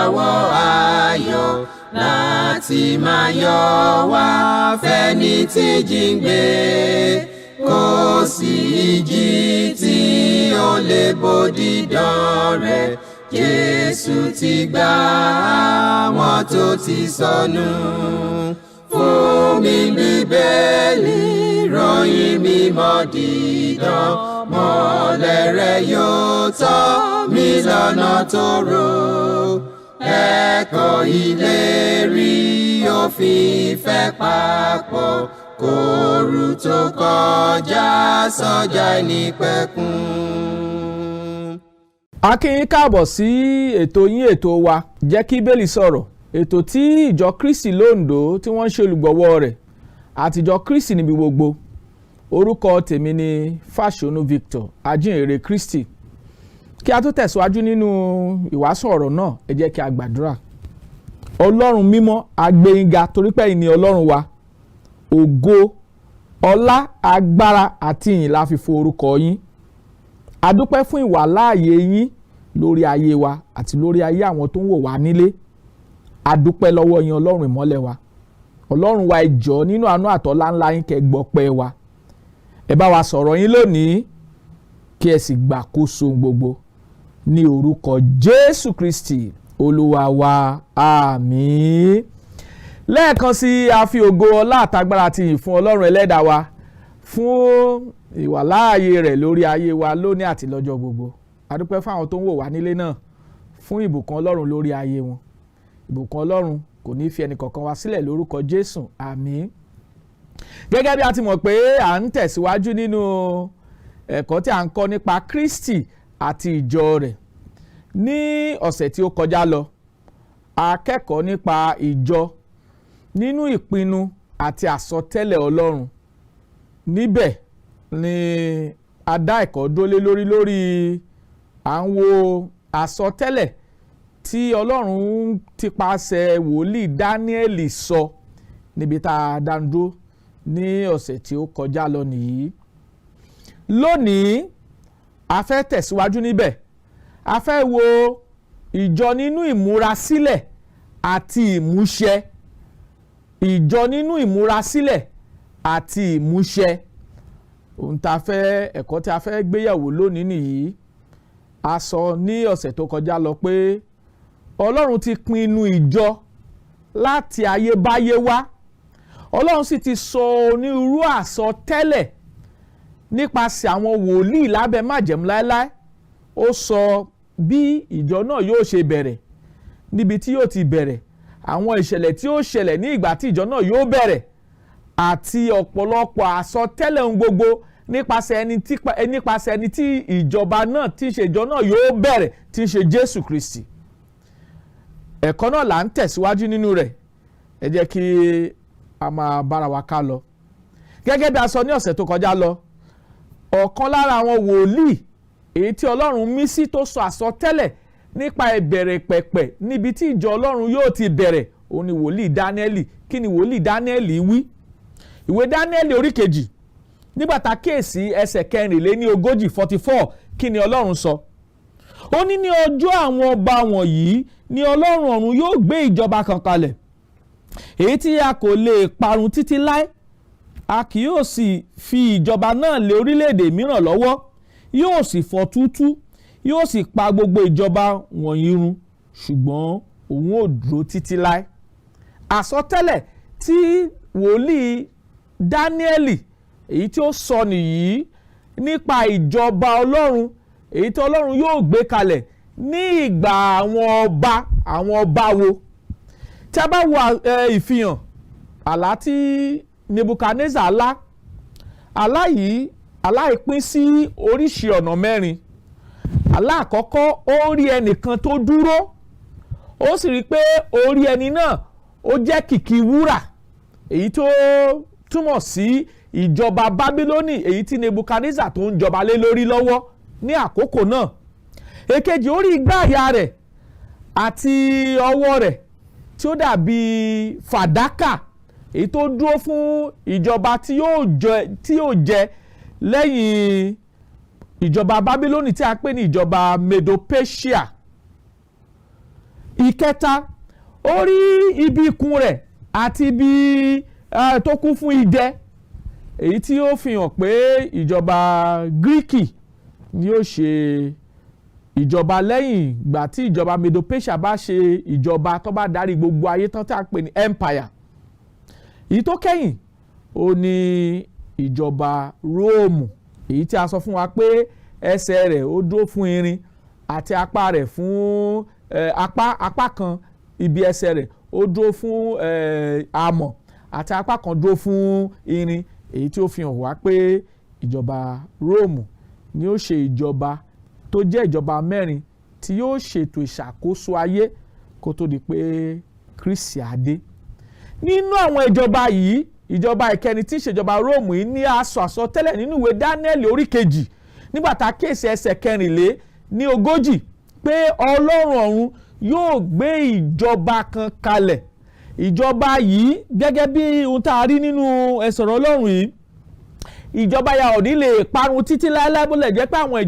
ìràwọ̀ ayọ̀ láti máa yọ̀ wá fẹ́ni tí jíǹgbé. Kò sí ìjì tí ó lè bòdì dán rẹ̀. Jésù ti gbà àwọn tó ti sọnù. Fún mi Bíbélì, ròyìn mímọ́ dídán. Mọ́lẹ̀ rẹ̀ yóò tọ́ mi lọ́nà tòrò. Ẹ̀kọ́ ìlérí òfin ìfẹ́ papọ̀. Kóòrù tó kọjá sọ́jà ìnípẹ̀kun. A kí yín káàbọ̀ sí ètò yín ètò wa JEKI BIBELI SORO, ètò tí ìjọ Kristi lóńdó tí wọ́n ń ṣe olùgbọ̀wọ́ rẹ̀ àtijọ́ Kristi níbi gbogbo. Orúkọ tèmi ni Fasonu Victor, Ajihinrere Kristi. Kí a tó tẹ̀síwájú nínú ìwàásù ọ̀rọ̀ náà, ẹ jẹ́ kí a gbàdúrà. Ọlọ́run mímọ́, a gbé yín ga torí pé ẹ̀yin ni Ọlọ́run wa. Ògo, ọlá, agbára àti ìyìn la fi fún orúkọ yín. A dúpẹ́ fún ìwàláàyè yín lórí ayé wa àti lórí ayé àwọn tó ń wò wá nílé. A dúpẹ́ lọ́wọ́ yín Ọlọ́run ìmọ́lẹ̀ wa. Ọlọ́run wa, ẹ jọ̀ọ́ nínú àánú àtọ́lá ńlá yín kẹ́ gbọ́pẹ́ wa. Ẹ bá wa sọ̀rọ̀ yín lónìí kí ẹ sì gbàkóso gbogbo ní orúkọ Jésù Kristi Olúwa wa, àmín. Lẹ́ẹ̀kan sí, a fi ògo, ọlá àtagbára ti yìn fún Ọlọ́run ẹlẹ́dàá wa fún ìwàláàyè rẹ̀ lórí ayé wa lónìí àti lọ́jọ́ gbogbo. A dúpẹ́ fún àwọn tó ń wò wá nílé náà fún ìbùkún Ọlọ́run lórí ayé wọn. Ìbùkún Ọlọ́run kò ní fi ẹnì kọ̀ọ̀kan wa sílẹ̀ lórúkọ Jésù, àmín. Gẹ́gẹ́ bí a ti mọ̀ pé à ń tẹ̀síwájú nínú ẹ̀kọ́ tí a ń kọ́ nípa Kristi àti ìjọ rẹ̀. Ní ọ̀sẹ̀ tí ó kọjá lọ, a kẹ́kọ̀ọ́ nípa ìjọ nínú ìpinnu àti àsọtẹ́lẹ̀ Ọlọ́run. Níbẹ̀ ni a dá ẹ̀kọ́ dólé lórí à ń wo àsọtẹ́lẹ̀ tí Ọlọ́run ti pàṣẹ wòlíì Dáníẹ́lì sọ níbi tá a dáńdó ní ọ̀sẹ̀ tí ó kọjá lọ nìyí. Lónìí a fẹ́ tẹ̀síwájú níbẹ̀. A fẹ́ wo ìjọ nínú ìmúrasílẹ̀ àti ìmúṣẹ. Ìjọ nínú ìmúrasílẹ̀ àti ìmúṣẹ. Ẹ̀kọ́ tí a fẹ́ gbéyẹ̀wò lónìí nìyí. A sọ ní ọ̀sẹ̀ tó kọjá lọ pé Ọlọ́run ti pinnu ìjọ láti ayébáyé wá. Ọlọ́run sì ti sọ onírúurú àsọtẹ́lẹ̀ nípasẹ̀ àwọn wòlíì lábẹ́ májẹ̀mú láéláé. Ó sọ bí ìjọ náà yóò ṣe bẹ̀rẹ̀, níbi tí yóò ti bẹ̀rẹ̀, àwọn ìṣẹ̀lẹ̀ tí ó ṣẹlẹ̀ ní ìgbà tí ìjọ náà yóò bẹ̀rẹ̀, àti ọ̀pọ̀lọpọ̀ àsọtẹ́lẹ̀ ohun gbogbo nípasẹ̀ ẹni tí ìjọba náà tí ń ṣe ìjọ náà yóò bẹ̀rẹ̀, tí ń ṣe Jésù Kristi. Ẹ̀kọ́ náà là ń tẹ̀síwájú nínú rẹ̀. Ẹ jẹ́ kí a máa bára wa ká lọ. Gẹ́gẹ́ bí a sọ ní ọ̀sẹ̀ tó kọjá lọ, ọ̀kan lára àwọn wòlíì èyí tí Ọlọ́run mí sí tó sọ àsọtẹ́lẹ̀ nípa ìbẹ̀rẹ̀ pẹ̀pẹ̀ níbi tí ìjọ Ọlọ́run yóò ti bẹ̀rẹ̀, òun ni wòlíì Dáníẹ́lì. Kí ni wòlíì Dáníẹ́lì wí? Ìwé Dáníẹ́lì orí kejì, nígbà tá a kíyèsí ẹsẹ̀ 44 44, kí ni Ọlọ́run sọ? Ó ní ọjọ́ àwọn ọba wọ̀nyí ni Ọlọ́run ọ̀run yóò gbé ìjọba kan kalẹ̀, èyí tí a kò lè parun títí láé. A kì yóò sì fi ìjọba náà lé orílẹ̀-èdè mìíràn lọ́wọ́, yóò sì fọ́ túútúú, yóò sì pa gbogbo ìjọba wọ̀nyí run, ṣùgbọ́n òun ò dúró títí láé. Àsọtẹ́lẹ̀ tí wòlíì Dáníẹ́lì èyí tí ó sọ nìyí nípa ìjọba Ọlọ́run èyí tí Ọlọ́run yóò gbé kalẹ̀ ní ìgbà àwọn ọba wo. Tí a bá wo ìfihàn àlá tí Nebukadnezar lá, àlá yìí pín sí oríṣi ọ̀nà mẹ́rin. Àlá àkọ́kọ́, ó rí ẹnìkan tó dúró, ó sì rí pé orí ẹni náà ó jẹ́ kìkì wúrà, èyí tó túmọ̀ sí ìjọba Bábílónì èyí tí Nebukadnezar tó ń jọba lé lórí lọ́wọ́ ní àkókò náà. Èkejì, ó rí igbá àyà rẹ̀ àti ọwọ́ rẹ̀ tí ó dàbí fàdákà èyí tó dúró fún ìjọba tí yóò jẹ lẹ́yìn ìjọba Bábílónì tí a pè ní ìjọba Medo-Persia. ìkẹta ó rí ibi ikùn rẹ̀ àti ibi tó kún fún idẹ, èyí tí ó fi hàn pé ìjọba Gíríkì ni ó ṣe ìjọba lẹ́yìn ìgbà tí ìjọba Medo-Persia bá ṣe ìjọba tó bá darí gbogbo ayé tán tí a pè ní empire. Èyí tó kẹ́yìn ó ní ìjọba Róòmù, èyí tí a sọ fún wa pé ẹsẹ̀ rẹ̀ ó dúró fún irin àti apá rẹ̀ fún apá kan ibi ẹsẹ̀ rẹ̀ ó dúró fún amọ̀ àti apá kan dúró fún irin, èyí tí ó fi hàn wá pé ìjọba Róòmù ni ó ṣe ìjọba tó jẹ́ ìjọba mẹ́rin tí yóò ṣètò ìṣàkóso ayé kó tó di pé Kristi á dé. Nínú àwọn ìjọba yìí, ìjọba ìkẹni tí ìṣèjọba Róòmù yìí ní àsọtẹ́lẹ̀ nínú ìwé Dáníẹ́lì orí kejì nígbà tá a kíyèsí ẹsẹ̀ 24 pé Ọlọ́run ọ̀run yóò gbé ìjọba kan kalẹ̀. Ìjọba yìí gẹ́gẹ́ bí ohun tá a rí nínú ẹsẹ̀ Ọlọ́run yìí, ìjọba ya ò ní lè parun títí láéláé, bó lè jẹ́ pé àwọn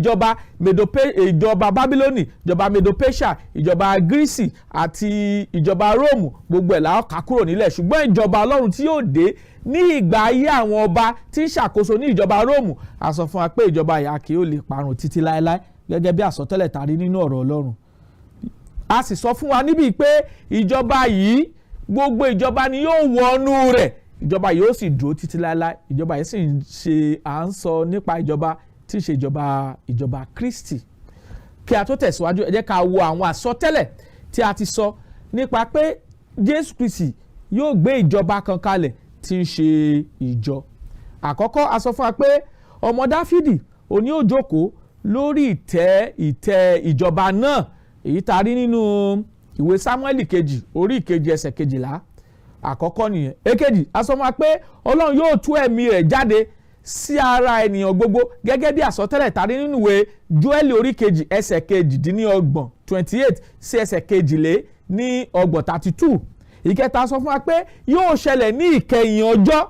ìjọba Bábílónì, ìjọba Medo-Persia, ìjọba Gírísì àti ìjọba Róòmù gbogbo ẹ̀ la ó kà kúrò nílẹ̀, ṣùgbọ́n ìjọba Ọlọ́run tí yóò dé ní ìgbà ayé àwọn ọba tí ń ṣàkóso ní ìjọba Róòmù, a sọ fún wa pé ìjọba yà kì yóò lè parun títí láéláé gẹ́gẹ́ bí àsọtẹ́lẹ̀ tá a rí nínú ọ̀rọ̀ Ọlọ́run. A sì sọ fún wa níbí pé ìjọba yìí gbogbo ìjọba ni yóò wọnú rẹ̀, ìjọba yìí ó sì dúró títí láéláé. Ìjọba yìí sì ń ṣe à ń sọ nípa ìjọba tí ń ṣe ìjọba Kristi. Kí a tó tẹ̀síwájú, ẹ jẹ́ ká wo àwọn àsọtẹ́lẹ̀ tí a ti sọ nípa pé Jésù Kristi yóò gbé ìjọba kan kalẹ̀ tí ń ṣe ìjọ. Àkọ́kọ́ a sọ fún wa pé ọmọ Dáfídì òní ó jókòó lórí ìtẹ́ ìjọba náà, èyí tá a rí nínú ìwé Sámúẹ́lì kejì orí ìkejì ẹsẹ̀ 12. Àkọ́kọ́ nìyẹn. Èkejì a sọ fún wa pé Ọlọ́run yóò tú ẹ̀mí rẹ̀ jáde sí ara ènìyàn gbogbo gẹ́gẹ́ bí àsọtẹ́lẹ̀ tá a rí nínú ìwé Jóẹ́lì orí kejì ẹsẹ̀ 28 sí ẹsẹ̀ 32. 32. Ìkẹta a sọ fún wa pé yóò ṣẹlẹ̀ ní ìkẹyìn ọjọ́.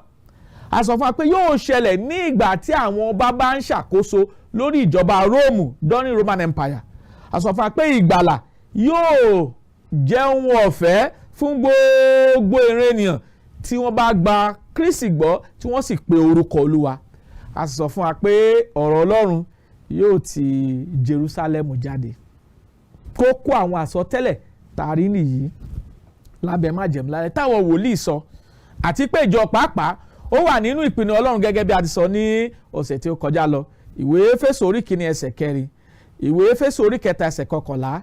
A sọ fún wa pé yóò ṣẹlẹ̀ ní ìgbà tí àwọn ọba bá ń ṣàkóso lórí ìjọba Róòmù during Roman Empire. A sọ fún wa pé ìgbàlà yóò jẹ́ ohun ọ̀fẹ́ fún gbogbo ìran ènìyàn tí wọ́n bá gba Kristi gbọ́ tí wọ́n sì pe orúkọ Olúwa. A sì sọ fún wa pé ọ̀rọ̀ Ọlọ́run yóò ti Jerusalem jáde. Kókó àwọn àsọtẹ́lẹ̀ tàrí nìyí lábẹ́ májẹ̀mú láyé táwọn wòlíì sọ, àti pé ìjọ pàápàá ó wà nínú ìpinnu Ọlọ́run gẹ́gẹ́ bí a ti sọ ní ọ̀sẹ̀ tí ó kọjá lọ. Ìwé Éfésù orí 1 ẹsẹ̀ 4, ìwé Éfésù orí 3 ẹsẹ̀ 11,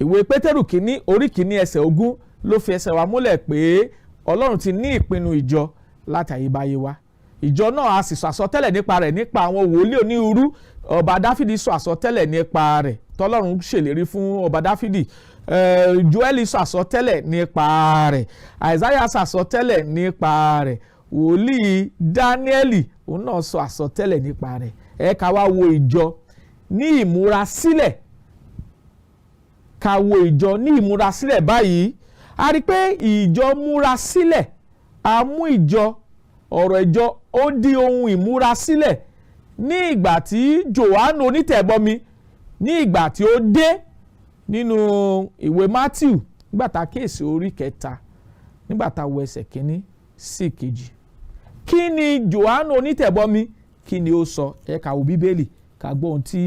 ìwé Pétérù 1 orí 1 ẹsẹ̀ 20 ló fi ẹsẹ̀ wa múlẹ̀ pé Ọlọ́run ti ní ìpinnu ìjọ láti àyíbáyé wa. Ìjọ náà a sì sọ àsọtẹ́lẹ̀ nípa rẹ̀ nípa àwọn wòlíì onírúurú. Ọba Dáfídì sọ àsọtẹ́lẹ̀ nípa rẹ̀ tọ́lọ́run ṣèlérí fún ọba Dáfídì. Jóẹ́lì sọ àsọtẹ́lẹ̀ nípa rẹ̀, Àìsáyà sọ àsọtẹ́lẹ̀ nípa rẹ̀, wòlíì Dáníẹ́lì òun náà sọ àsọtẹ́lẹ̀ nípa rẹ̀. Ẹ ká wá wo ìjọ ní ìmúrasílẹ̀, ká wo ìjọ ní ìmúrasílẹ̀ báyìí. A rí pé ìjọ múra sílẹ̀, a mú ìjọ ọ̀rọ̀ ìjọ ó di ohun ìmúrasílẹ̀ ní ìgbà tí Jòhánù onítẹ̀bọmi ní ìgbà tí ó dé nínú ìwé Mátíù nígbà tá a kíyèsí orí 3 nígbà tá a wo ẹsẹ̀ 1 sí 2. Kí ni Jòhánù onítẹ̀bọmi kí ni ó sọ? Ẹ ká wo Bíbélì ká gbọ́ ohun tí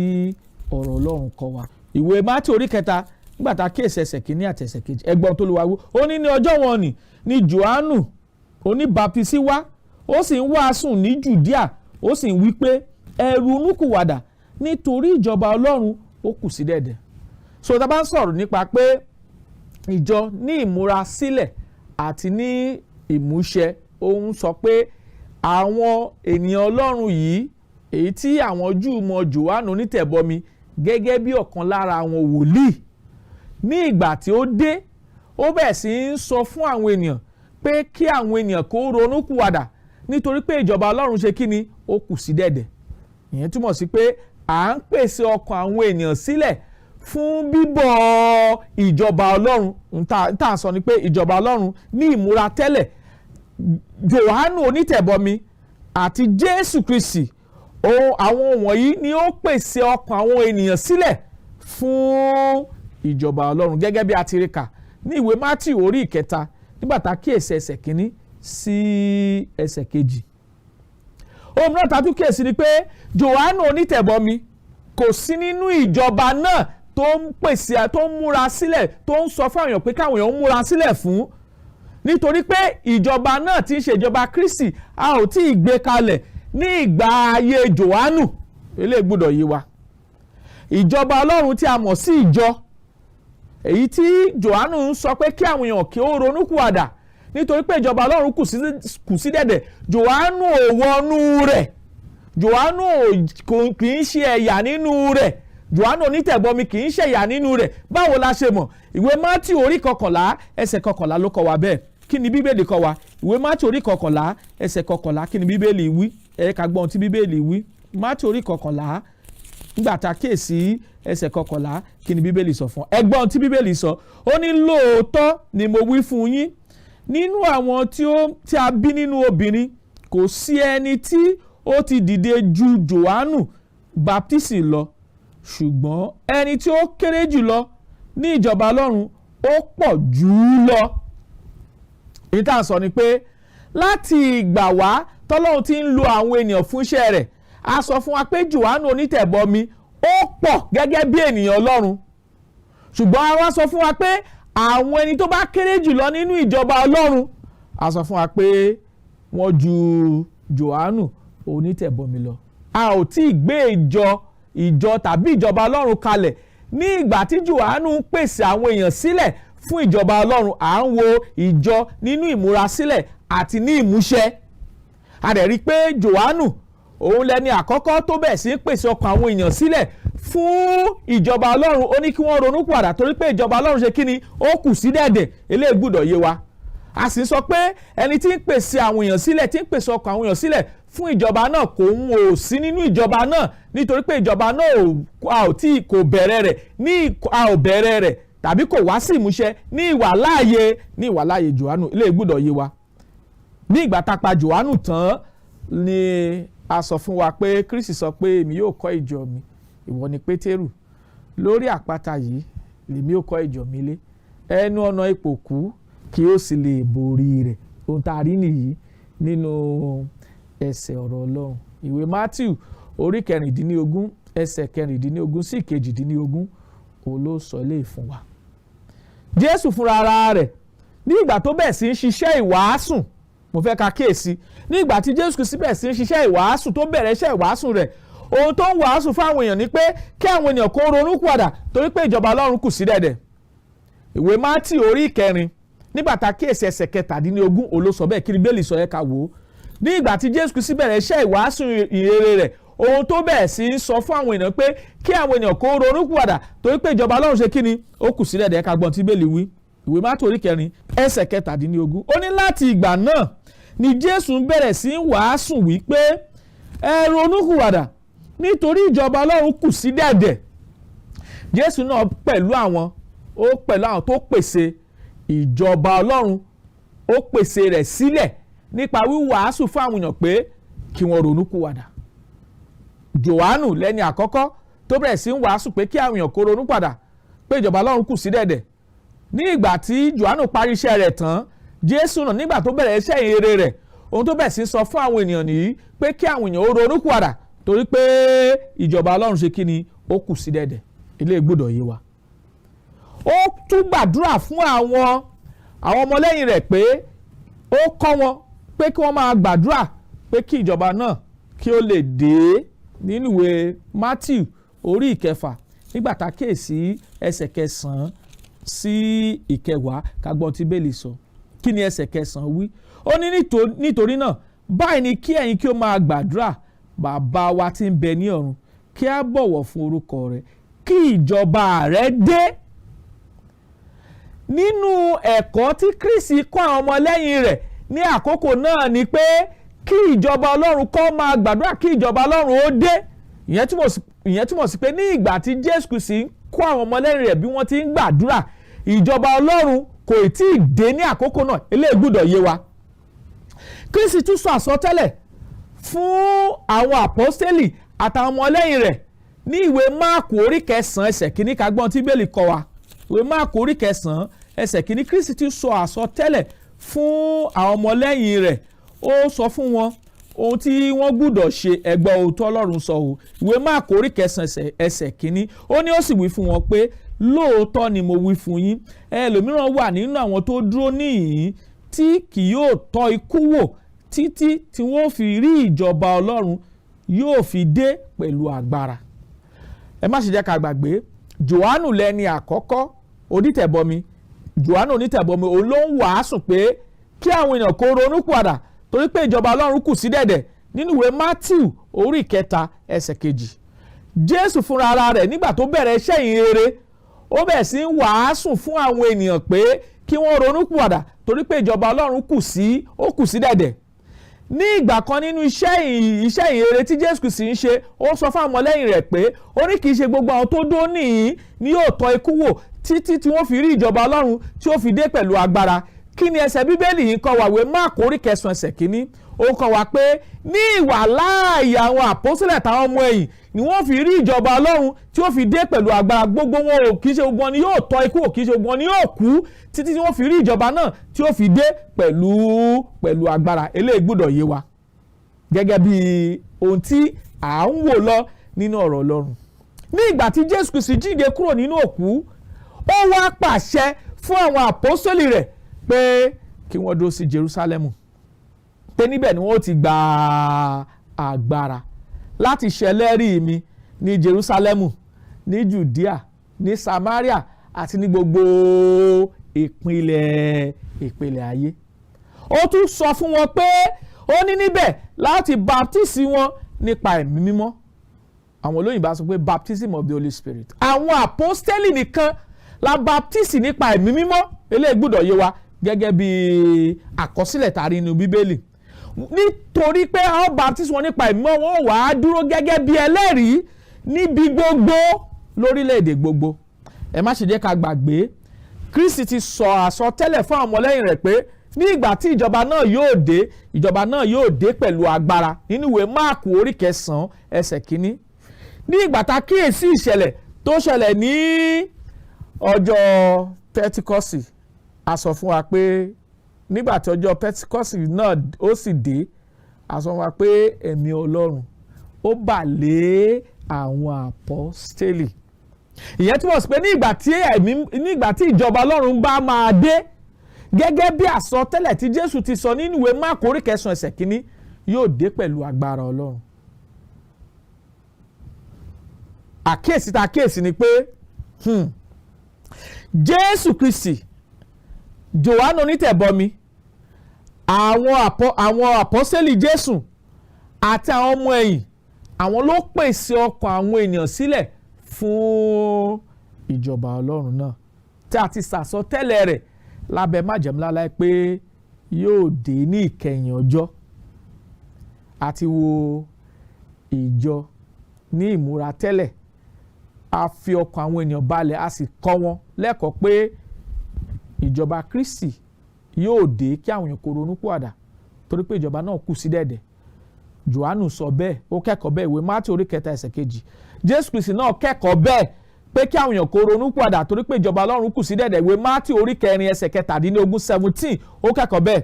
ọ̀rọ̀ Ọlọ́run kọ́ wa. Ìwé Mátíù orí 3 nígbà tá a kíyèsí ẹsẹ̀ 1 àti ẹsẹ̀ 2, ẹgbọ́n tó Olúwa wí. Ó ní ọjọ́ wọn ni Jòhánù oníbaptisí wá, ó sì ń wàásù ní Jùdíà, ó sì ń wí pé ẹ ronúkúwàdà nítorí ìjọba Ọlọ́run ó kù sí dẹ̀dẹ̀. So tá a bá ń sọ̀rọ̀ nípa pé ìjọ ní ìmúrasílẹ̀ àti ní ìmúṣẹ, ó ń sọ pé àwọn ènìyàn Ọlọ́run yìí, èyí tí àwọn Júù mọ Jòhánù onítẹ̀bọmi gẹ́gẹ́ bí ọ̀kan lára àwọn wòlíì, ní ìgbà tí ó dé ó bẹ̀rẹ̀ sí ń sọ fún àwọn ènìyàn pé kí àwọn ènìyàn kó ronúkúwàdà nítorí pé ìjọba Ọlọ́run ṣe kí ni, ó kù sí dẹ̀dẹ̀. Ìyẹn túmọ̀ sí pé à ń pèsè ọkàn àwọn ènìyàn sílẹ̀ fún bíbọ̀ ìjọba Ọlọ́run. Tá à ń sọ ni pé ìjọba Ọlọ́run ní ìmúra tẹ́lẹ̀. Jòhánù onítẹ̀bọmi àti Jésù Kristi, àwọn wọ̀nyí ni ó pèsè ọkàn àwọn ènìyàn sílẹ̀ fún ìjọba Ọlọ́run gẹ́gẹ́ bí a ti rí kà ní ìwé Mátíù orí ìkẹta nígbà tá a kíyèsí ẹsẹ̀ kínní sí ẹsẹ̀ kejì. ohun náà tá a tún kíyèsí ni pé Jòhánù onítẹ̀bọmi kò sí nínú ìjọba náà tó ń pèsè tó ń múra sílẹ̀ tó ń sọ fún àwọn èèyàn pé káwọn èèyàn ń múra sílẹ̀ fún, nítorí pé ìjọba náà tí ń ṣe ìjọba Kristi a ò tí ì gbé kalẹ̀ ní ìgbà ayé Jòhánù. eléyìí gbọ́dọ̀ yé wa. ìjọba Ọlọ́run tí a mọ̀ sí ìjọ, èyí tí Jòhánù ń sọ pé kí àwọn èèyàn kí ó ronúkúwàdà nítorí pé ìjọba Ọlọ́run kù sí dẹ̀dẹ̀, Jòhánù ò wọnú rẹ̀, Jòhánù kì í ṣe ẹ̀yà nínú rẹ̀, Jòhánù onítẹ̀bọmi kì í ṣe ẹ̀yà nínú rẹ̀. báwo la ṣe mọ̀? ìwé Mátíù orí 11 ẹsẹ̀ 11 ló kọ́ wa bẹ́ẹ̀. kí ni Bíbélì kọ́ wa? ìwé Mátíù orí 11 ẹsẹ̀ 11 kí ni Bíbélì wí? ẹ ká gbọ́ ohun tí Bíbélì wí. Mátíù orí 11 nígbà tá a kíyèsí ẹsẹ̀ 11 kí ni Bíbélì sọ fún? ẹ gbọ́ ohun tí Bíbélì sọ. ó ní lóòótọ́ ni mo wí fún yín, nínú àwọn tí a bí nínú obìnrin kò sí ẹni tí ó ti dìde ju Jòhánù Báptísì lọ, ṣùgbọ́n ẹni tí ó kéré jù lọ ní ìjọba Ọlọ́run ó pọ̀ jù ú lọ. èyí tá à ń sọ ni pé láti ìgbà wá tọ́lọ́run ti ń lo àwọn ènìyàn fún iṣẹ́ rẹ̀, a sọ fún wa pé Jòhánù onítẹ̀bọmi ó pọ̀ gẹ́gẹ́ bí ènìyàn Ọlọ́run, ṣùgbọ́n a wá sọ fún wa pé àwọn ẹni tó bá kéré jùlọ nínú ìjọba Ọlọ́run, a sọ fún wa pé wọ́n ju Jòhánù onítẹ̀bọmi lọ. a ò tí ì gbé ìjọ tàbí ìjọba Ọlọ́run kalẹ̀ ní ìgbà tí Jòhánù ń pèsè àwọn èèyàn sílẹ̀ fún ìjọba Ọlọ́run. à ń wo ìjọ nínú ìmúrasílẹ̀ àti ní ìmúṣẹ. a dẹ̀ rí i pé Jòhánù òun lẹni àkọ́kọ́ tó bẹ̀ sí ń pèsè ọkàn àwọn èèyàn sílẹ̀ fún ìjọba Ọlọ́run. ó ní kí wọ́n ronú padà torí pé ìjọba Ọlọ́run ṣe kí ni? ó kù sí dẹ̀dẹ̀. eléyìí gbọ́dọ̀ yé wa. a sì ń sọ pé ẹni tí ń pèsè àwọn èèyàn sílẹ̀, tí ń pèsè ọkàn àwọn èèyàn sílẹ̀ fún ìjọba náà kò ń ò sí nínú ìjọba náà, nítorí pé ìjọba náà a ò tí kò bẹ̀rẹ̀ rẹ̀ tàbí kò wá sí ìmúṣẹ ní ìwàláàyè Jòhánù. eléyìí gbọ́dọ̀ yé wa. ní ìgbà tá a pa Jòhánù tán ni a sọ fún wa pé Kristi sọ pé èmi yóò kọ́ ìjọ mi, ìwọ ni Pétérù, lórí àpáta yìí lèmi yóò kọ́ ìjọ mi lé, ẹnu ọ̀nà ìpòkú kí ó sì lè borí rẹ̀. ohun tá a rí nìyí nínú ẹsẹ̀ ọ̀rọ̀ Ọlọ́run. ìwé Mátíù orí 16 ẹsẹ̀ 16 sí 18 òun ló sọ eléyìí fún wa. Jésù fúnra ara rẹ̀ ní ìgbà tó bẹ̀ sí ń ṣiṣẹ́ ìwàásù, mo fẹ́ ka kíyèsí, ní ìgbà tí Jésù Kristi bẹ̀ sí ń ṣiṣẹ́ ìwàásù tó bẹ̀rẹ̀ iṣẹ́ ìwàásù rẹ̀, ohun tó ń wàásù fáwọn èèyàn ni pé kí àwọn èèyàn kó ronú padà torí pé ìjọba Ọlọ́run kù sí dẹ̀dẹ̀. ìwé Mátíù orí 4 nígbà tá a kíyèsí ẹsẹ̀ 17 òun ló sọ bẹ́ẹ̀. kí ni Bíbélì sọ? ẹ ká wò ó. ní ìgbà tí Jésù Kristi bẹ̀rẹ̀ iṣẹ́ ìwàásù ìrere rẹ̀, ohun tó bẹ̀rẹ̀ sí ń sọ fún àwọn èèyàn pé kí àwọn èèyàn kó ronú padà torí pé ìjọba Ọlọ́run ṣe kí ni? ó kù sí dẹ̀dẹ̀. ẹ ká gbọ́n tí Bíbélì wí. ìwé Mátíù orí 4 ẹsẹ̀ 17 ó ní láti ìgbà náà ni Jésù bẹ̀rẹ̀ sí ń wàásù wípé ẹ ronú padà nítorí ìjọba Ọlọ́run kù sí dẹ̀dẹ̀. Jésù náà pẹ̀lú àwọn tó pèsè ìjọba Ọlọ́run, ó pèsè rẹ̀ sílẹ̀ nípa wíwàásù fún àwọn èèyàn pé kí wọ́n ronú padà. Jòhánù lẹ́ni àkọ́kọ́ tó bẹ̀rẹ̀ sí ń wàásù pé kí àwọn èèyàn kó ronú padà pé ìjọba Ọlọ́run kù sí dẹ̀dẹ̀. ní ìgbà tí Jòhánù parí iṣẹ́ rẹ̀ tán, Jésù náà nígbà tó bẹ̀rẹ̀ iṣẹ́ ìrere rẹ̀, ohun tó bẹ̀rẹ̀ sí ń sọ fún àwọn ènìyàn nìyí pé kí àwọn èèyàn ó ronú padà torí pé ìjọba Ọlọ́run ṣe kí ni? ó kù sí dẹ̀dẹ̀. ilé gbọ́dọ̀ yé wa. ó tún gbàdúrà fún àwọn ọmọlẹ́yìn rẹ̀ pé ó kọ́ wọn pé kí wọ́n máa gbàdúrà pé kí ìjọba náà kí ó lè dé. nínú ìwé Mátíù orí 9 nígbà tá a kíyèsí ẹsẹ̀ 9 sí 10 ká gbọ́ tí Bíbélì sọ. kí ni ẹsẹ̀ 9 wí? ó ní nítorí náà báyìí ni kí ẹ̀yin kí ó máa gbàdúrà: bàbá wa tí ń bẹ ní ọ̀run, kí a bọ̀wọ̀ fún orúkọ rẹ̀, kí ìjọba rẹ̀ dé. nínú ẹ̀kọ́ tí Kristi kọ́ àwọn ọmọlẹ́yìn rẹ̀ ní àkókò náà ni pé kí ìjọba Ọlọ́run kó máa gbàdúrà kí ìjọba Ọlọ́run ó dé. ìyẹn túmọ̀ sí pé ní ìgbà tí Jésù Kristi kọ́ àwọn ọmọlẹ́yìn rẹ̀ bí wọ́n ti ń gbàdúrà, ìjọba Ọlọ́run kò tí ì dé ní àkókò náà. eléyìí gbọ́dọ̀ yé wa. Kristi tún sọ àsọtẹ́lẹ̀ fún àwọn àpọ́stélì àtàwọn ọmọlẹ́yìn rẹ̀ ní ìwé Máàkù orí 9 ẹsẹ̀ 1 ká gbọ́n tí Bíbélì kọ́ wa. ìwé Máàkù orí 9 ẹsẹ̀ kìíní Kristi ti sọ àsọtẹ́lẹ̀ fún àwọn ọmọlẹ́yìn rẹ̀. Ó sọ fún wọn ohun tí wọ́n gbúdọ̀ ṣe. Ẹgbẹ́ òótọ́ Ọlọ́run sọ o. Ìwé Máàkù orí 9 ẹsẹ̀ kìíní. Ó ní ó sì wí fún wọn pé lóòótọ́ ni mo wí fún yín, ẹlòmíràn wà nínú àwọn tó dúró níhìn-ín tí kì yóò tọ́ ikú wò títí tí wọ́n fi rí ìjọba Ọlọ́run yóò fi dé pẹ̀lú agbára. Ẹ má ṣe jẹ́ ká gbàgbé, Jòhánù lẹni àkọ́kọ́ onítẹ̀bọmi. Jòhánù onítẹ̀bọmi òun ló ń wàásù pé kí àwọn èèyàn kó ronú padà torí pé ìjọba Ọlọ́run kù sí dẹ̀dẹ̀ nínú ìwé Mátíù orí 3 ẹsẹ̀ 2. Jésù fúnra ara rẹ̀ nígbà tó bẹ̀rẹ̀ iṣẹ́ ìhìnrere ó bẹ̀rẹ̀ sí ń wàásù fún àwọn ènìyàn pé kí wọ́n ronú padà torí pé ìjọba Ọlọ́run kù sí dẹ̀dẹ̀. Ní ìgbà kan nínú iṣẹ́ ìhìnrere tí Jésù sì ń ṣe, ó sọ fún àwọn ọmọlẹ́yìn rẹ̀ pé ó ní kì í ṣe gbogbo àwọn tó dó níhìn ni yóò tọ́ ikú wò títí tí wọ́n fi rí ìjọba Ọlọ́run tí ó fi dé pẹ̀lú agbára. Kí ni ẹsẹ̀ Bíbélì yìí ń kọ́ wa? Ìwé Máàkù orí 9 ẹsẹ̀ 1. Ó kọ́ wa pé ní ìwà láàyè àwọn àpọ́sítélì àtàwọn ọmọ ẹ̀yìn ni wọ́n fi rí ìjọba Ọlọ́run tí ó fi dé pẹ̀lú agbára. Gbogbo wọn ò kì í ṣe gbogbo wọn ni yóò tọ́ ikú wò, kì í ṣe gbogbo wọn ni yóò kú títí tí wọ́n fi rí ìjọba náà tí ó fi dé pẹ̀lú agbára. Eléyìí gbọ́dọ̀ yé wa gẹ́gẹ́ bí ohun tí à ń wò lọ nínú ọ̀rọ̀ Ọlọ́run. Ní ìgbà tí Jésù Kristi jíǹde kúrò nínú òkú, ó wá pàṣẹ fún àwọn àpọ́sítélì rẹ̀ pé kí wọ́n dó sí Jerúsálẹ́mù, pé níbẹ̀ ni wọ́n ti gba agbára láti ṣẹlẹ́rìí mi ní Jerúsálẹ́mù, ní Jùdíà, ní Samaria àti ní gbogbo ìpínlẹ̀ ayé. Ó tún sọ fún wọn pé ó ní níbẹ̀ láti baptisi wọn nípa ẹ̀mí mímọ́. Àwọn olóyìnbó sọ pé baptism of the Holy Spirit. Àwọn àpọ́stélì nìkan la baptisi nípa ẹ̀mí mímọ́. Eléyìí gbọ́dọ̀ yé wa gẹ́gẹ́ bí àkọsílẹ̀ tàrí inú Bíbélì. Nítorí pé àwọn baptisi wọn nípa ẹ̀mí mímọ́, wọn wà á dúró gẹ́gẹ́ bí ẹlẹ́rìí níbi gbogbo lórílẹ̀‐èdè gbogbo. Ẹ má ṣe jẹ́ ká gbàgbé, Kristi ti sọ àsọtẹ́lẹ̀ fún àwọn ọmọlẹ́yìn rẹ̀ pé ní ìgbà tí ìjọba náà yóò dé pẹ̀lú agbára nínú ìwé Máàkù orí 9 ẹsẹ̀ 1. Ní ìgbà tá kíyèsí ìṣẹ̀lẹ̀ tó ṣẹlẹ̀ ní ọjọ́ Pẹ́tíkọ́sì, a sọ fún wa pé nígbà tí ọjọ́ Pẹ́tíkọ́sì náà ó sì dé, a sọ fún wa pé ẹ̀mí Ọlọ́run ó bà lé àwọn àpọ́stélì. Ìyẹn túmọ̀ sí pé nígbà tí ìjọba Ọlọ́run bá máa dé, gẹ́gẹ́ bí àsọtẹ́lẹ̀ tí Jésù ti sọ nínú ìwé Máàkù orí 9 ẹsẹ̀ 1, yóò dé pẹ̀lú agbára Ọlọ́run. Àkíyèsí ni pé Jésù Kristi, Jòhánù onítẹ̀bọmi, àwọn àpọ́sítélì Jésù àti àwọn ọmọ ẹ̀yìn, àwọn ló pèsè ọkàn àwọn ènìyàn sílẹ̀ fún ìjọba Ọlọ́run náà tí a ti sàsọtẹ́lẹ̀ rẹ̀ lábẹ́ májẹ̀mú láláì pé yóò dé ní ìkẹyìn ọjọ́. Àti wo ìjọ ní ìmúra tẹ́lẹ̀, a fi ọkàn àwọn ènìyàn balẹ̀, a sì kọ́ wọn lẹ́kọ̀ọ́ pé ìjọba Kristi yóò dé kí àwọn èèyàn kó ronú pìwàdà torí pé ìjọba náà kù sí dẹ̀dẹ̀. Jòhánù sọ bẹ́ẹ̀, ó kẹ́kọ̀ọ́ bẹ́ẹ̀, ìwé Mátíù orí 3 ẹsẹ̀ 2. Jésù Kristi náà kẹ́kọ̀ọ́ bẹ́ẹ̀ pé kí àwọn èèyàn kó ronú pìwàdà torí pé ìjọba Ọlọ́run kù sí dẹ̀dẹ̀. Ìwé Mátíù orí 4 ẹsẹ̀ 17 17, ó kẹ́kọ̀ọ́ bẹ́ẹ̀.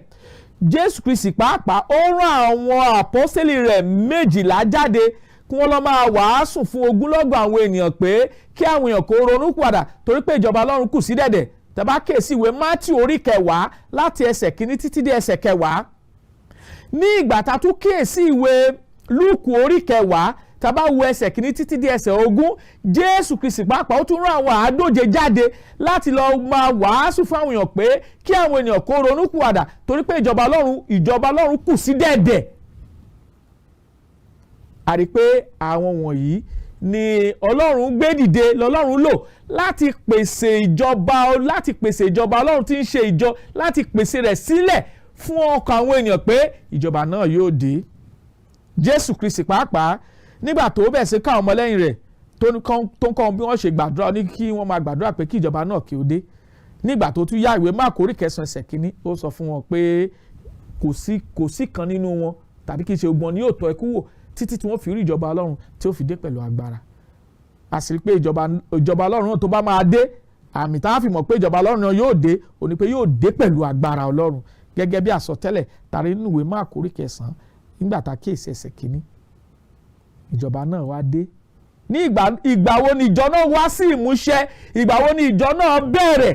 Jésù Kristi pàápàá ó rán àwọn àpọ́sítélì rẹ̀ 12 jáde kí wọ́n lọ máa wàásù fún ogunlọ́gọ̀ àwọn ènìyàn pé kí àwọn èèyàn kó ronú pìwàdà torí pé ìjọba Ọlọ́run kù sí dẹ̀dẹ̀. Tàbá kíyèsí ìwé Mátíù orí 10 láti ẹsẹ̀ 1 títí dé ẹsẹ̀ 10. Ní ìgbà tá tún kíyèsí ìwé Lúùkù orí 10, tàbá wo ẹsẹ̀ 1 títí dé ẹsẹ̀ 20, Jésù Kristi pàápàá ó tún rán àwọn àádóje jáde láti lọ máa wàásù fún àwọn èèyàn pé kí àwọn ènìyàn kó ronú pìwàdà torí pé ìjọba Ọlọ́run kù sí dẹ̀dẹ̀. A rí pé àwọn wọ̀nyí ni Ọlọ́run gbé dìde, lọ́lọ́run lò láti pèsè ìjọba Ọlọ́run tí ń ṣe ìjọ, láti pèsè rẹ̀ sílẹ̀ fún ọkàn àwọn ènìyàn pé ìjọba náà yóò dé. Jésù Kristi pàápàá nígbà tó bẹ̀ sí káwọn ọmọlẹ́yìn rẹ̀ tó ń kọ́ bí wọ́n ṣe gbàdúrà, ní kí wọ́n máa gbàdúrà pé kí ìjọba náà kí ó dé. Nígbà tó tún yá ìwé Máàkù orí 9 ẹsẹ̀ 1, ó sọ fún wọn pé kò sí kan nínú wọn tàbí kì í ṣe ogun ni yóò tọ́ ikú wò títí tí wọ́n fi rí ìjọba Ọlọ́run tí ó fi dé pẹ̀lú agbára. A sì rí pé ìjọba Ọlọ́run náà tó bá máa dé, àmì tá a fi mọ̀ pé ìjọba ọlọ́run náà yóò dé ó ní pé yóò dé pẹ̀lú agbára ọlọ́run gẹ́gẹ́ bí àsọtẹ́lẹ̀ tàrí nínú ìwé Máàkù orí 9 nígbà tá a kíyèsí ẹsẹ̀ kínní ìjọba náà wá dé. Ní ìgbà wo ni ìjọ náà wá sí ìmúṣẹ? Ìgbà wo ni ìjọ náà bẹ̀rẹ̀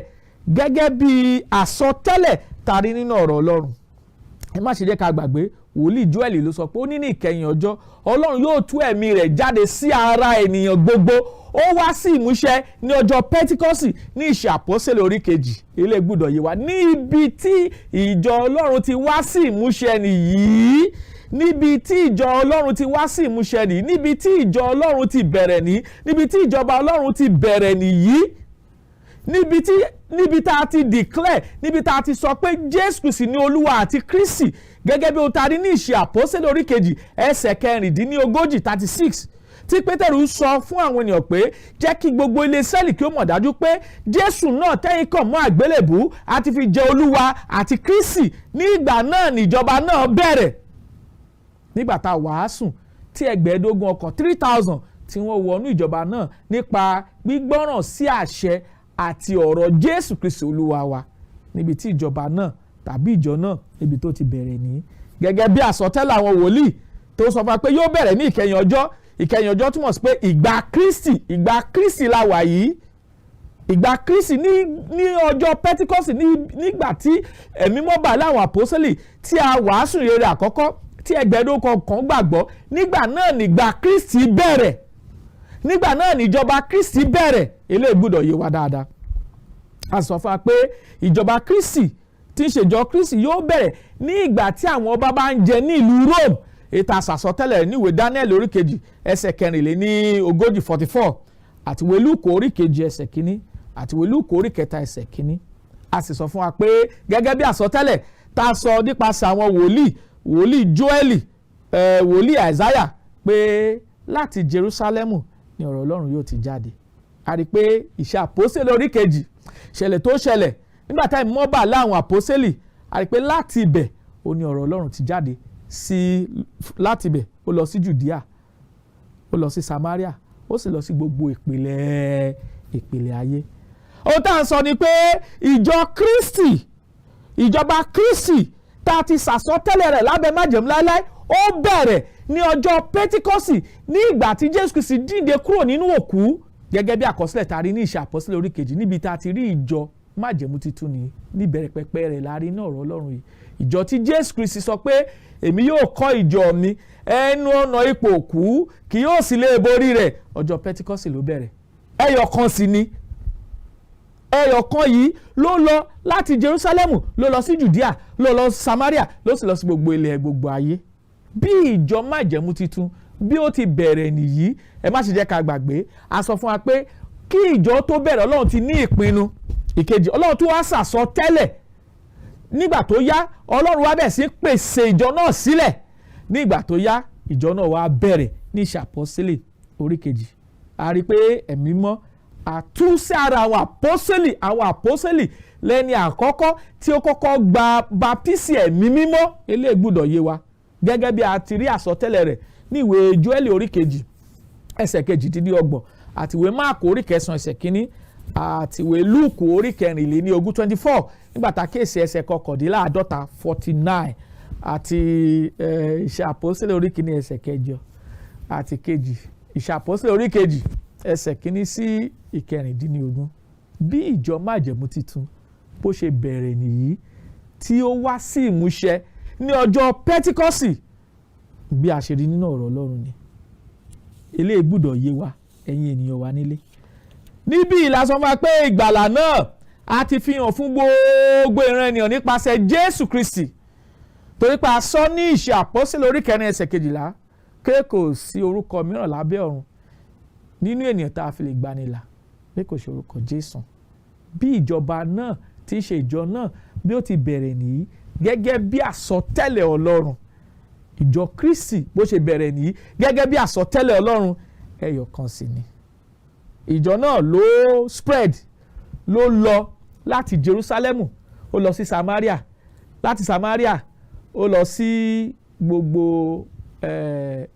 gẹ́gẹ́ bí àsọtẹ́lẹ̀ tàrí nínú ọ̀rọ̀ ọlọ́run? Ẹ má ṣe jẹ́ ká gbàgbé wòlíì Jóẹ́lì ló sọ pé ó ní ìkẹyìn ọjọ́ ọlọ́run yóò tú ẹ̀mí rẹ̀ jáde sí ara ènìyàn gbogbo. Ó wá sí ìmúṣẹ ní ọjọ́ Pẹ́tíkọ́sì ní Ìṣe Àpọ́sítélì orí 2 ilé gbọ́dọ̀ yé wa níbi tí ìjọ ọlọ́run ti wá sí ìmúṣẹ nìyí. Níbi tí ìjọ ọlọ́run ti wá sí ìmúṣẹ nìyí, níbi tí ìjọ ọlọ́run ti bẹ̀rẹ̀ nìyí, níbi tí ìjọba ọlọ́run ti bẹ̀rẹ̀ nìyí, níbi tá a ti declare, níbi tá a ti sọ pé Jésù Kristi ní Olúwa àti Kristi gẹ́gẹ́ bí ó ta rí ní Ìṣe Àpọ́sítélì orí 2 ẹsẹ̀ 36 36 tí Pétérù sọ fún àwọn ènìyàn pé jẹ́ kí gbogbo ilé Ísírẹ́lì kí ó mọ̀ dájú pé Jésù náà tẹ́yìn kàn mọ́ àgbélébùú àti fi jẹ Olúwa àti Kristi. Ní ìgbà náà níjọba náà bẹ̀rẹ̀. Nígbà tá a wàásù tí 15,000 ọkàn 3,000 tí wọ́n wọnú ìjọba náà nípa gbígbọ́ràn sí àṣẹ àti ọ̀rọ̀ Jésù Kristi Olúwa wa. Níbi tí ìjọba náà tàbí ìjọ náà níbi tó ti bẹ̀rẹ̀ ní gẹ́gẹ́ bí àsọtẹ́lẹ̀ àwọn wòlíì tó sọ fún wa pé yóò bẹ̀rẹ̀ ní ìkẹyìn ọjọ́. Ìkẹyìn ọjọ́ túmọ̀ sí pé ìgbà Kristi la wà yìí. Ìgbà Kristi ní ọjọ́ Pẹ́tíkọ́sì nígbà tí ẹ̀mí mọ́ bà láwọn àpọ́sítélì tí a wàásù rere àkọ́kọ́ tí 15,000 kan gbàgbọ́. Nígbà náà nígbà Kristi bẹ̀rẹ̀. Nígbà náà níjọba Kristi bẹ̀rẹ̀. Eléyìí gbọ́dọ̀ yé wa dáadáa. A sọ fún wa pé ìjọba Kristi tí ń ṣèjọ Kristi yóò bẹ̀rẹ̀ ní ìgbà tí àwọn ọba bá ń jẹ ní ìlú Rome. Ètò àsàsọtẹ́lẹ̀ ní ìwé Daniel orí 2 ẹsẹ̀ 40 44 àti ìwé Lúùkù orí 2 ẹsẹ̀ 1 àti ìwé Lúùkù orí 3 ẹsẹ̀ 1. A sì sọ fún wa pé gẹ́gẹ́ bí àsọtẹ́lẹ̀ tá a sọ nípasẹ̀ àwọn wòlíì Jóẹ́lì wòlíì Àìsáyà pé láti Jerúsálẹ́mù ni ọ̀rọ̀ Ọlọ́run yóò ti jáde. A rí i pé Ìṣe Àpọ́sítélì orí 2 ṣẹlẹ̀ tó ṣẹlẹ̀ nígbà tá ìmọ̀ bà láwọn àpọ́sítélì. A rí i pé láti ibẹ̀ ó ní ọ̀rọ̀ Ọlọ́run ti jáde láti ibẹ̀ ó lọ sí Jùdíà, ó lọ sí Samaria, ó sì lọ sí gbogbo ìpìlẹ̀ ayé. Ohun tá à ń sọ ni pé ìjọba Kristi tá a ti sàsọtẹ́lẹ̀ rẹ̀ lábẹ́ májẹ̀mú láéláé ó bẹ̀rẹ̀ ní ọjọ́ Pẹ́tíkọ́sì ní ìgbà tí Jésù Kristi jíǹde kúrò nínú òkú gẹ́gẹ́ bí àkọsílẹ̀ tá a rí ní Ìṣe Àpọ́sítélì orí 2 níbi tá a ti rí ìjọ májẹ̀mú titun ní níbẹ̀rẹ̀ pẹpẹ rẹ̀ la rí ní ọ̀rọ̀ Ọlọ́run yìí. Ìjọ tí Jésù Kristi sọ pé èmi yóò kọ́ ìjọ mi ẹnu ọ̀nà ipò òkú kì yóò sì lè borí rẹ̀. Ọjọ́ Pẹ́tíkọ́sì ló bẹ̀rẹ̀. Ẹyọ kan sì ni. Ẹyọ kan yìí ló lọ láti Jerúsálẹ́mù ló lọ sí Jùdíà ló lọ sí Samaria ló sì lọ sí gbogbo ilẹ̀ gbogbo ayé. Bí ìjọ májẹ̀mú titun bí ó ti bẹ̀rẹ̀ nìyí. Ẹ má ṣe jẹ́ ká gbàgbé a sọ fún wa pé kí ìjọ tó bẹ̀rẹ̀ Ọlọ́run ti ní ìpinnu. Ìkejì Ọlọ́run tó wá sàsọtẹ́lẹ̀ nígbà tó yá Ọlọ́run wá bẹ̀ sí pèsè ìjọ náà sílẹ̀. Nígbà tó yá ìjọ náà wá bẹ̀rẹ̀ ní Ìṣe Àpọ́sítélì orí 2. A rí i pé ẹ̀mí mọ́ àtúnṣe ara àwọn àpọ́sítélì lẹ́ni àkọ́kọ́ tí ó kọ́kọ́ gba baptisi ẹ̀mí mímọ́. Eléyìí gbọ́dọ̀ yé wa gẹ́gẹ́ bí a ti rí àsọtẹ́lẹ̀ rẹ̀ ní ìwé Jóẹ́lì orí 2 ẹsẹ̀ 28 àti ìwé Máàkù orí 9 ẹsẹ̀ 1 àti ìwé Lúùkù orí 24 nígbà tá a kéèsì ẹsẹ̀ 49 49 àti Ìṣe Àpọ́sítélì orí 1 ẹsẹ̀ 8 àti 2 Ìṣe Àpọ́sítélì orí 2 ẹsẹ̀ 1 sí 14. Bí ìjọ májẹ̀mú titun bó ṣe bẹ̀rẹ̀ nìyí tí ó wá sí ìmúṣẹ ní ọjọ́ Pẹ́tíkọ́sì bí a ṣe rí nínú ọ̀rọ̀ Ọlọ́run ni. Eléyìí gbọ́dọ̀ yé wa ẹ̀yin ènìyàn wa nílé. Níbí ìlàsọ máa pé ìgbàlà náà a ti fi hàn fún gbogbo ìran ènìyàn nípasẹ̀ Jésù Kristi. Torí pé a sọ ní Ìṣe Àpọ́sítélì orí 4 ẹsẹ̀ 12 pé kò sí orúkọ mìíràn lábẹ́ ọ̀run nínú ènìyàn tá a fi lè gbanilà pé kò ṣe orúkọ Jésù. Bí ìjọba náà tí í ṣe ìjọ náà bí ó ti bẹ̀rẹ̀ nìyí gẹ́gẹ́ bí àsọtẹ́lẹ̀ Ọlọ́run. Ìjọ Kristi bó ṣe bẹ̀rẹ̀ nìyí gẹ́gẹ́ bí àsọtẹ́lẹ̀ Ọlọ́run ẹyọ kan sì ni. Ìjọ náà ló spread ló lọ láti Jerúsálẹ́mù ó lọ sí Samaria láti Samaria ó lọ sí gbogbo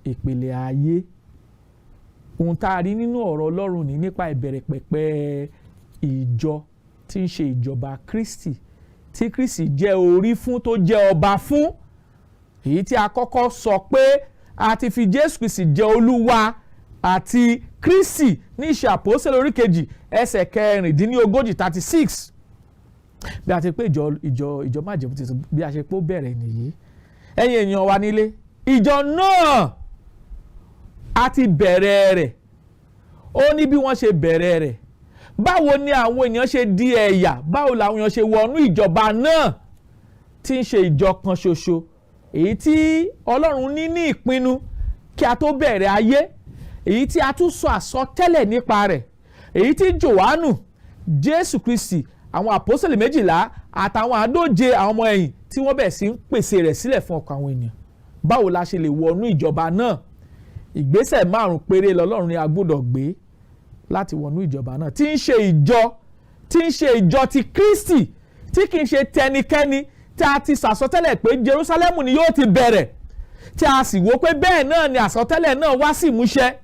ìpìlẹ̀ ayé. Ohun tá a rí nínú ọ̀rọ̀ Ọlọ́run ní nípa ìbẹ̀rẹ̀ pẹ̀pẹ̀ ìjọ tí ń ṣe ìjọba Kristi tí Kristi jẹ́ orí fún tó jẹ́ ọba fún, èyí tí a kọ́kọ́ sọ pé a ti fi Jésù Kristi jẹ́ Olúwa àti Kristi ní Iṣẹ́ Àpọ́sítélì orí kejì ẹsẹ̀ 36. Bí a ti pé ìjọ májẹ̀mú tuntun bí a ṣe pé ó bẹ̀rẹ̀ nìyí. Ẹ̀yin èèyàn wa nílé, ìjọ náà a ti bẹ̀rẹ̀ rẹ̀, ó ní bí wọ́n ṣe bẹ̀rẹ̀ rẹ̀. Báwo ni àwọn èèyàn ṣe di ẹ̀yà, báwo làwọn èèyàn ṣe wọnú ìjọba náà tí ń ṣe ìjọ kan ṣoṣo, èyí tí Ọlọ́run ní ìpinnu kí a tó bẹ̀rẹ̀ ayé, èyí tí a tún sọ àsọtẹ́lẹ̀ nípa rẹ̀, èyí tí Jòhánù, Jésù Kristi, àwọn àpọ́sítélì 12 àtàwọn 140 àwọn ọmọ ẹ̀yìn tí wọ́n bẹ̀rẹ̀ sí ń pèsè rẹ̀ sílẹ̀ fún ọkàn àwọn ènìyàn. Báwo la ṣe lè wọnú ìjọba náà? Ìgbésẹ̀ 5 péré lọ́lọ́run ni a gbọ́dọ̀ gbé láti wọnú ìjọba náà tí ń ṣe ìjọ ti Kristi, tí kì í ṣe tẹnikẹ́ni tí a ti sàsọtẹ́lẹ̀ pé Jerúsálẹ́mù ni yóò ti bẹ̀rẹ̀, tí a sì wò pé bẹ́ẹ̀ náà ni àsọtẹ́lẹ̀ náà wá sí ìmúṣẹ.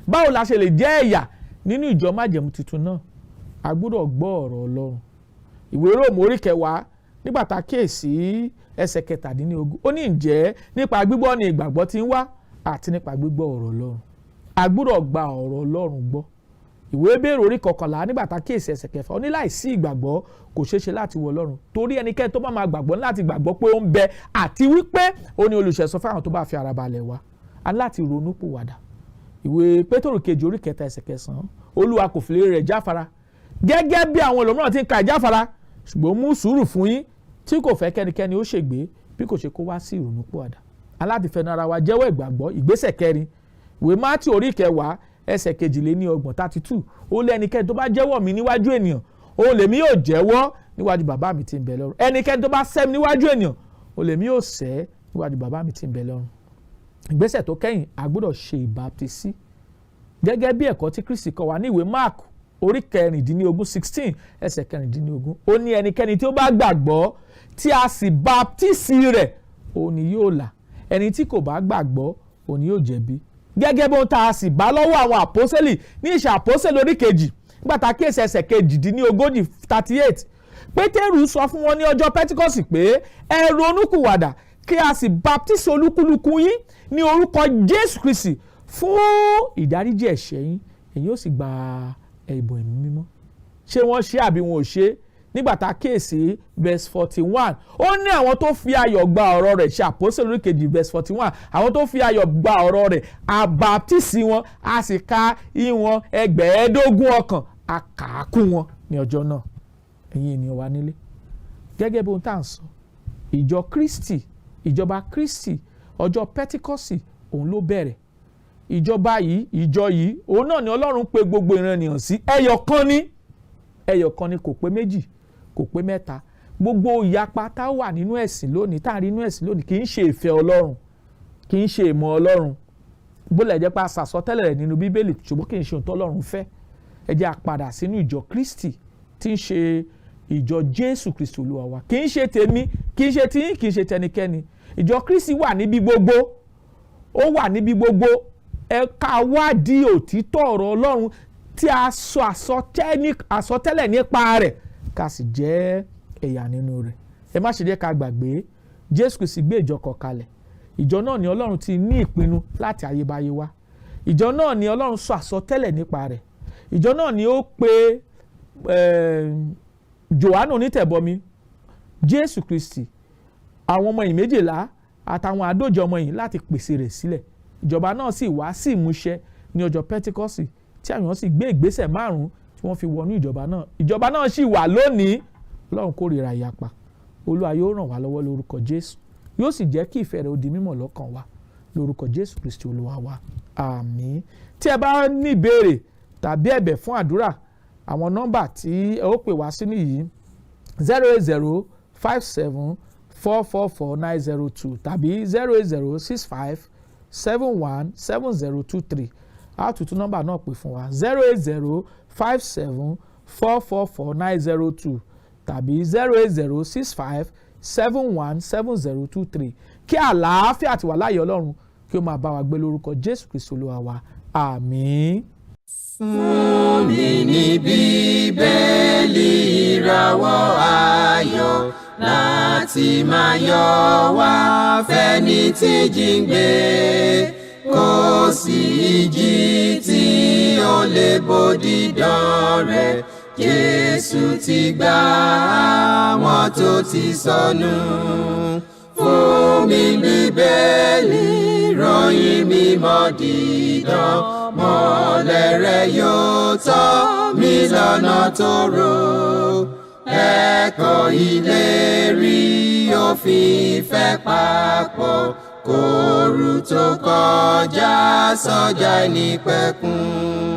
Báwo la ṣe lè jẹ́ ẹ̀yà nínú ìjọ májẹ̀mú tuntun náà? A gbọ́dọ̀ gbọ́ ọ̀rọ̀ Ọlọ́run. Ìwé Róòmù orí 10 nígbà tá a kíyèsí ẹsẹ̀ 17, ó ní ǹjẹ́ nípa gbígbọ́ ni ìgbàgbọ́ ti ń wá àti nípa gbígbọ́ ọ̀rọ̀ Ọlọ́run. A gbọ́dọ̀ gba ọ̀rọ̀ Ọlọ́run gbọ́. Ìwé Hébérù orí 11 nígbà tá a kíyèsí ẹsẹ̀ 6, ó ní láìsí ìgbàgbọ́ kò ṣeé ṣe láti wọ Ọlọ́run, torí ẹnikẹ́ni tó bá máa gbàgbọ́ láti gbàgbọ́ pé ó ń bẹ àti wípé ó ní olùṣẹ̀san fáwọn tó bá fi ara balẹ̀ wá, a láti ronú pìwàdà. Ìwé Pétérù kejì orí 3 ẹsẹ̀ 9, Olúwa kò fìlérí rẹ̀ jáfara gẹ́gẹ́ bí àwọn ẹlòmíràn ti ń ka ìjáfara, ṣùgbọ́n ó mú sùúrù fún yín tí kò fẹ́ kẹ́nikẹ́ni ó ṣègbé bí kò ṣe kó wá sí ìrònú pìwàdà. Aládìfẹ́nu ara wa jẹ́wọ́ ìgbàgbọ́. Ìgbésẹ̀ 4, ìwé Mátíù orí 10 ẹsẹ̀ 22, 32, ó lé ẹnikẹ́ni tó bá jẹ́wọ́ mi níwájú ènìyàn, òun lèmi yóò jẹ́wọ́ níwájú bàbá mi tí ń bẹ lọ́run. Ẹnikẹ́ni tó bá sẹ́ mi níwájú ènìyàn, òun lèmi yóò sẹ́ níwájú bàbá mi tí ń bẹ lọ́run. Ìgbésẹ̀ tó kẹ́yìn, a gbọ́dọ̀ ṣe ìbáptísì gẹ́gẹ́ bí ẹ̀kọ́ tí Kristi kọ́ wa ní ìwé Máàkù orí 16 ẹsẹ̀ 14, ó ní ẹnikẹ́ni tí ó bá gbàgbọ́ tí a sì báptísì rẹ̀, òun ni yóò là, ẹni tí kò bá gbàgbọ́ òun ni yóò jẹ̀bi. Gẹ́gẹ́ bí ohun tá a sì bá lọ́wọ́ àwọn àpọ́sítélì ní Iṣẹ́ Àpọ́sítélì orí kejì nígbà tá a kíyèsí ẹsẹ̀ 38, 38, Pétérù sọ fún wọn ní ọjọ́ Pẹ́tíkọ́sì pé ẹ ronúkúwàdà kí a sì báptísì olúkúlùkù yín ní orúkọ Jésù Kristi fún ìdáríjì ẹ̀ṣẹ̀ yín, ẹ̀yin ó sì gba ẹ̀bùn ẹ̀mí mímọ́. Ṣé wọ́n ṣe àbí wọn ò ṣe? Nígbà tá a kíyèsí verse 41, ó ní àwọn tó fi ayọ̀ gba ọ̀rọ̀ rẹ̀, Iṣẹ́ Àpọ́sítélì orí kejì verse 41, àwọn tó fi ayọ̀ gba ọ̀rọ̀ rẹ̀, a báptísì wọn, a sì ka ìwọ̀n 25,000 ọkàn, a kà á kún wọn ní ọjọ́ náà. Ẹ̀yin ènìyàn wa nílé, gẹ́gẹ́ bí ohun tá à ń sọ, ìjọ Kristi, ìjọba Kristi, ọjọ́ Pẹ́tíkọ́sì òun ló bẹ̀rẹ̀. Ìjọ yìí òun náà ni Ọlọ́run pè gbogbo ìran ènìyàn sí. ẹyọ kan ni, kò pé méjì, kò pé mẹ́ta. Gbogbo ìyapa tá wà nínú ẹ̀sìn lónìí, tá à ń rí nínú ẹ̀sìn lónìí, kì í ṣe ìfẹ́ Ọlọ́run, kì í ṣe ìmọ̀ Ọlọ́run. Bó lẹ̀ jẹ́ pé a sàsọtẹ́lẹ̀ rẹ̀ nínú Bíbélì, ṣùgbọ́n kì í ṣe ohun tó Ọlọ́run fẹ́. Ẹ jẹ́ a padà sínú ìjọ Kristi tí ń ṣe ìjọ Jésù Kristi Olúwa wa. Kì í ṣe tèmi, kì í ṣe tiyín, kì í ṣe tẹnikẹ́ni. Ìjọ Kristi wà níbi gbogbo, ó wà níbi gbogbo. Ẹ ká wádìí òtítọ́ ọ̀rọ̀ Ọlọ́run tí a sọ àsọtẹ́lẹ̀ nípa rẹ̀, ká sì jẹ́ ẹ̀yà nínú rẹ̀. Ẹ má ṣe jẹ́ ká gbàgbé, Jésù Kristi gbé ìjọ kan kalẹ̀. Ìjọ náà ni Ọlọ́run ti ní ìpinnu láti ayébáyé wá. Ìjọ náà ni Ọlọ́run sọ àsọtẹ́lẹ̀ nípa rẹ̀. Ìjọ náà ni ó pe Jòhánù onítẹ̀bọmi, Jésù Kristi, àwọn ọmọ yìí 12 àtàwọn 140 ọmọ yìí láti pèsè rẹ̀ sílẹ̀. Ìjọba náà sì wá sí ìmúṣẹ ní ọjọ́ Pẹ́tíkọ́sì tí àwọn sì gbé ìgbésẹ̀ 5 tí wọ́n fi wọnú ìjọba náà. Ìjọba náà sì wà lónìí. Ọlọ́run kórìíra ìyapa. Olúwa yóò ràn wá lọ́wọ́ lórúkọ Jésù. Yóò sì jẹ́ kí ìfẹ́ rẹ̀ ó di mímọ̀ lọ́kàn wa lórúkọ Jésù Kristi Olúwa wa. Àmín. Tí ẹ bá ní ìbéèrè tàbí ẹ̀bẹ̀ fún àdúrà, àwọn nọ́mbà tí ẹ ó pè wá sí nìyí: 08057444902 tàbí 08065717023. A tún nọ́mbà náà pè fún wa: 08057444902 tàbí 08065717023. Kí àlàáfíà àti wà láàyè Ọlọ́run kí ó máa bá wa gbé lórúkọ Jésù Kristi Olúwa wa. Àmín. Fún mi ní Bíbélì. ìràwọ̀ ayọ̀ láti máa yọ wá fẹ́ni tí jíǹgbé. Kò sí ìjì tí ó lè bòdì dán rẹ̀. Jésù ti gbà àwọn tó ti sọnù. Fún mi Bíbélì, ròyìn mímọ́ dídán. Mọ́lẹ̀ rẹ̀ yóò tọ́ mi lọ́nà tòrò. Ẹ̀kọ́ ìlérí òfin ìfẹ́ papọ̀. Kóru tó kọjá sọ́jà ìnípẹ̀kun.